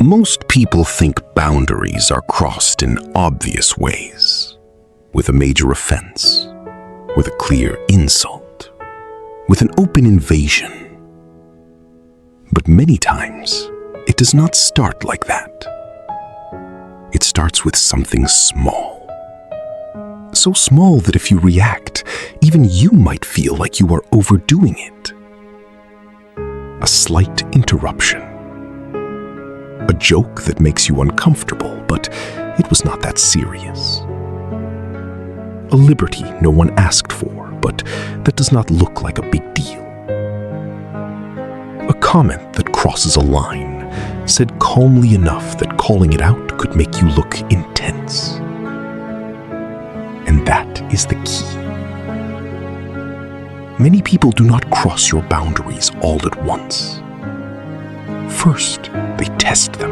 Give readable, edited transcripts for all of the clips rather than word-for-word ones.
Most people think boundaries are crossed in obvious ways, with a major offense, with a clear insult, with an open invasion. But many times, it does not start like that. It starts with something small. So small that if you react, even you might feel like you are overdoing it. A slight interruption. A joke that makes you uncomfortable, but it was not that serious. A liberty no one asked for, but that does not look like a big deal. A comment that crosses a line, said calmly enough that calling it out could make you look intense. And that is the key. Many people do not cross your boundaries all at once. First, they test them.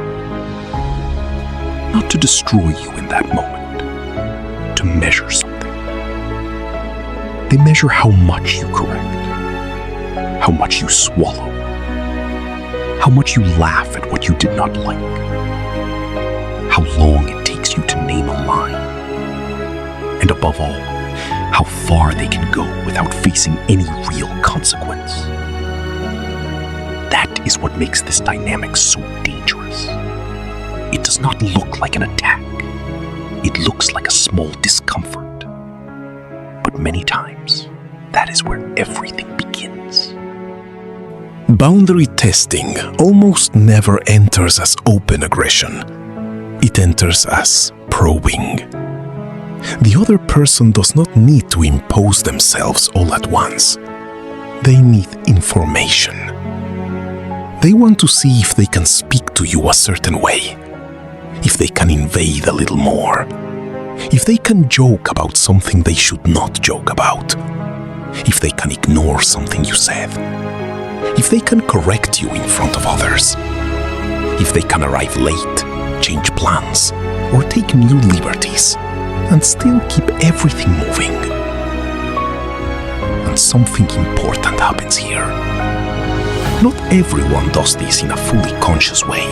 Not to destroy you in that moment, to measure something. They measure how much you correct, how much you swallow, how much you laugh at what you did not like, how long it takes you to name a line, and above all, how far they can go without facing any real consequence. That is what makes this dynamic so dangerous. It does not look like an attack. It looks like a small discomfort. But many times, that is where everything begins. Boundary testing almost never enters as open aggression. It enters as probing. The other person does not need to impose themselves all at once. They need information. They want to see if they can speak to you a certain way, if they can invade a little more, if they can joke about something they should not joke about, if they can ignore something you said, if they can correct you in front of others, if they can arrive late, change plans, or take new liberties, and still keep everything moving. And something important happens here. Not everyone does this in a fully conscious way,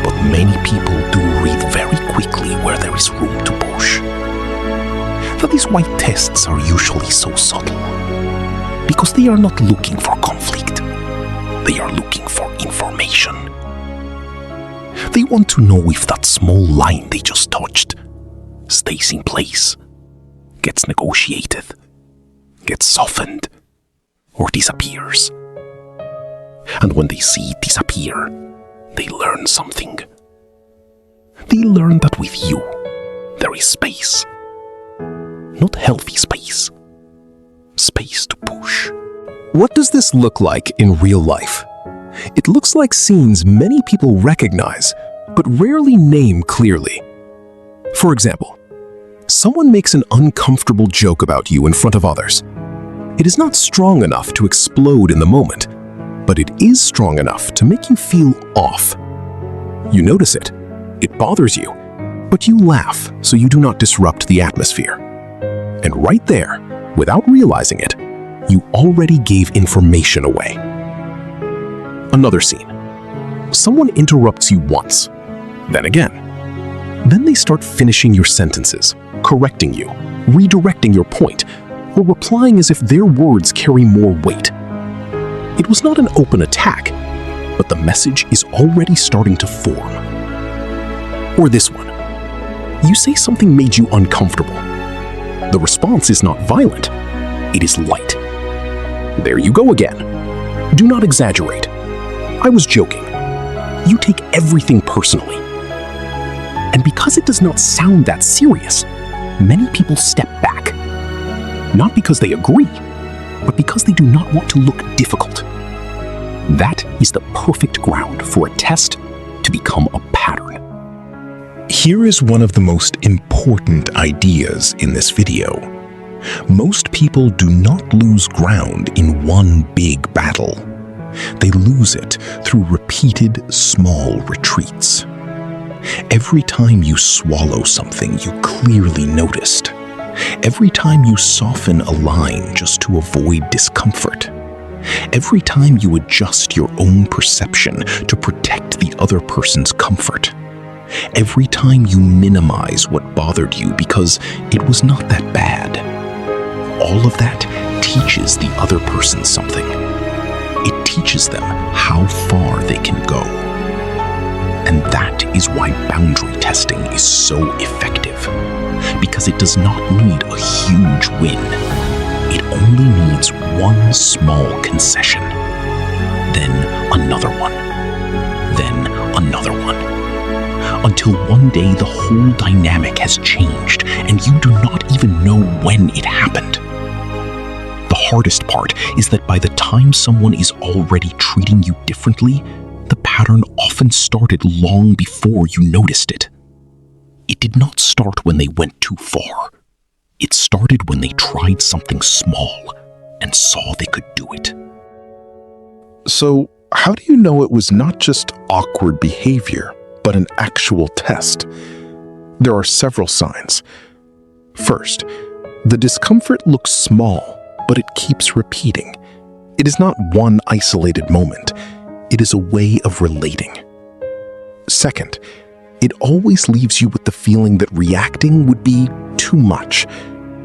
but many people do read very quickly where there is room to push. That is why tests are usually so subtle, because they are not looking for conflict. They are looking for information. They want to know if that small line they just touched stays in place, gets negotiated, gets softened, or disappears. And when they see it disappear, they learn something. They learn that with you, there is space. Not healthy space. Space to push. What does this look like in real life? It looks like scenes many people recognize, but rarely name clearly. For example, someone makes an uncomfortable joke about you in front of others. It is not strong enough to explode in the moment, but it is strong enough to make you feel off. You notice it, it bothers you, but you laugh so you do not disrupt the atmosphere. And right there, without realizing it, you already gave information away. Another scene. Someone interrupts you once, then again. Then they start finishing your sentences, correcting you, redirecting your point, or replying as if their words carry more weight. It was not an open attack, but the message is already starting to form. Or this one. You say something made you uncomfortable. The response is not violent, it is light. There you go again. Do not exaggerate. I was joking. You take everything personally. And because it does not sound that serious, many people step back. Not because they agree, but because they do not want to look difficult. That is the perfect ground for a test to become a pattern. Here is one of the most important ideas in this video. Most people do not lose ground in one big battle. They lose it through repeated small retreats. Every time you swallow something you clearly noticed, every time you soften a line just to avoid discomfort, Every time you adjust your own perception to protect the other person's comfort. Every time you minimize what bothered you because it was not that bad. All of that teaches the other person something. It teaches them how far they can go. And that is why boundary testing is so effective. Because it does not need a huge win. It only needs one small concession. Then another one. Then another one. Until one day the whole dynamic has changed and you do not even know when it happened. The hardest part is that by the time someone is already treating you differently, the pattern often started long before you noticed it. It did not start when they went too far. It started when they tried something small and saw they could do it. So, how do you know it was not just awkward behavior, but an actual test? There are several signs. First, the discomfort looks small, but it keeps repeating. It is not one isolated moment. It is a way of relating. Second, it always leaves you with the feeling that reacting would be too much,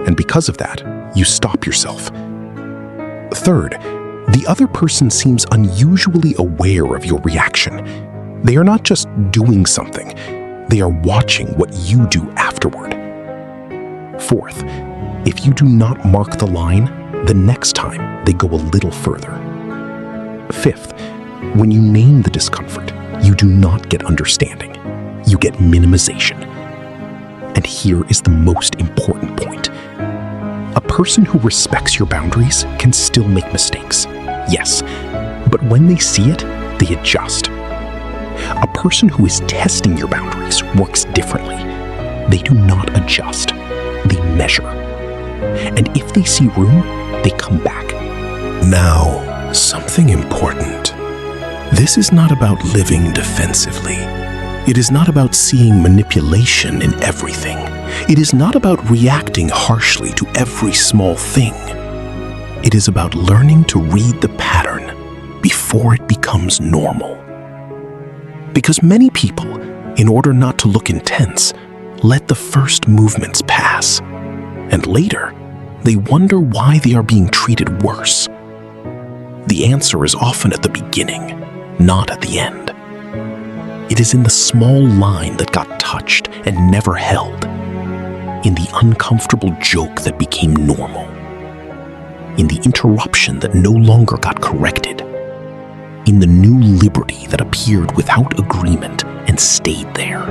and because of that, you stop yourself. Third, the other person seems unusually aware of your reaction. They are not just doing something, they are watching what you do afterward. Fourth, if you do not mark the line, the next time they go a little further. Fifth, when you name the discomfort, you do not get understanding. You get minimization. And here is the most important point. A person who respects your boundaries can still make mistakes. Yes, but when they see it, they adjust. A person who is testing your boundaries works differently. They do not adjust. They measure. And if they see room, they come back. Now, something important. This is not about living defensively. It is not about seeing manipulation in everything. It is not about reacting harshly to every small thing. It is about learning to read the pattern before it becomes normal. Because many people, in order not to look intense, let the first movements pass. And later, they wonder why they are being treated worse. The answer is often at the beginning, not at the end. It is in the small line that got touched and never held, in the uncomfortable joke that became normal, in the interruption that no longer got corrected, in the new liberty that appeared without agreement and stayed there.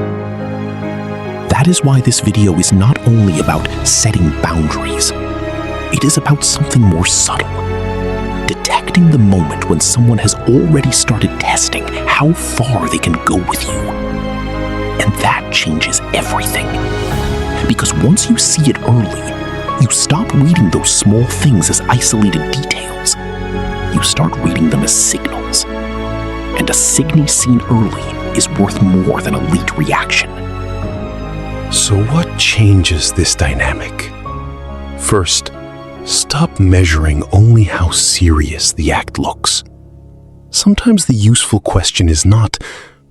That is why this video is not only about setting boundaries, it is about something more subtle. Detecting the moment when someone has already started testing how far they can go with you. And that changes everything. Because once you see it early, you stop reading those small things as isolated details. You start reading them as signals. And a signal seen early is worth more than a late reaction. So what changes this dynamic? First, stop measuring only how serious the act looks. Sometimes the useful question is not,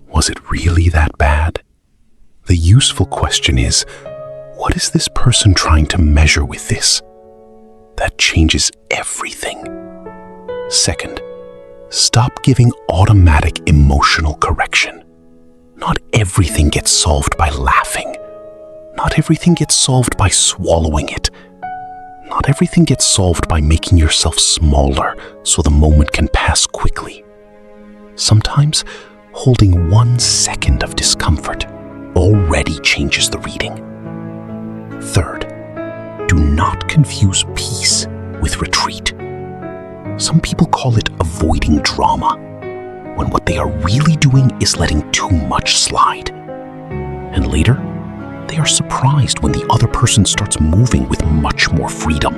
was it really that bad? The useful question is, what is this person trying to measure with this? That changes everything. Second, stop giving automatic emotional correction. Not everything gets solved by laughing. Not everything gets solved by swallowing it. Not everything gets solved by making yourself smaller so the moment can pass quickly. Sometimes, holding 1 second of discomfort already changes the reading. Third, do not confuse peace with retreat. Some people call it avoiding drama, when what they are really doing is letting too much slide. And later, they are surprised when the other person starts moving with much more freedom.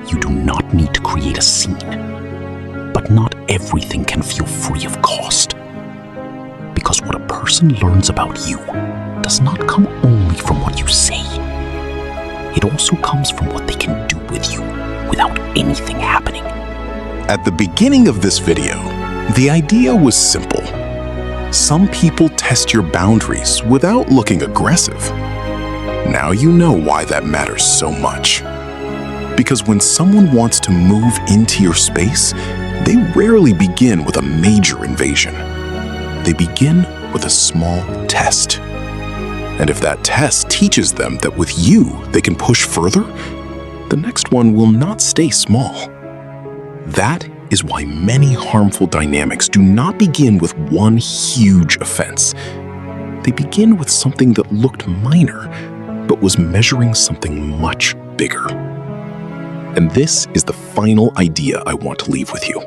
You do not need to create a scene, but not everything can feel free of cost. Because what a person learns about you does not come only from what you say. It also comes from what they can do with you without anything happening. At the beginning of this video, the idea was simple. Some people test your boundaries without looking aggressive. Now you know why that matters so much. Because when someone wants to move into your space, they rarely begin with a major invasion. They begin with a small test. And if that test teaches them that with you they can push further, the next one will not stay small. That is why many harmful dynamics do not begin with one huge offense. They begin with something that looked minor, but was measuring something much bigger. And this is the final idea I want to leave with you.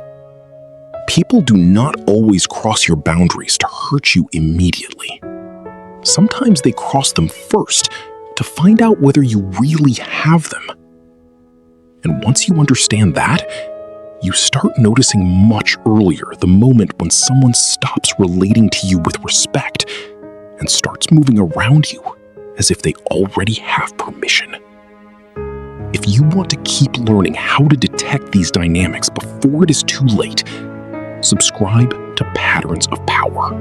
People do not always cross your boundaries to hurt you immediately. Sometimes they cross them first to find out whether you really have them. And once you understand that, you start noticing much earlier the moment when someone stops relating to you with respect and starts moving around you as if they already have permission. If you want to keep learning how to detect these dynamics before it is too late, subscribe to Patterns of Power.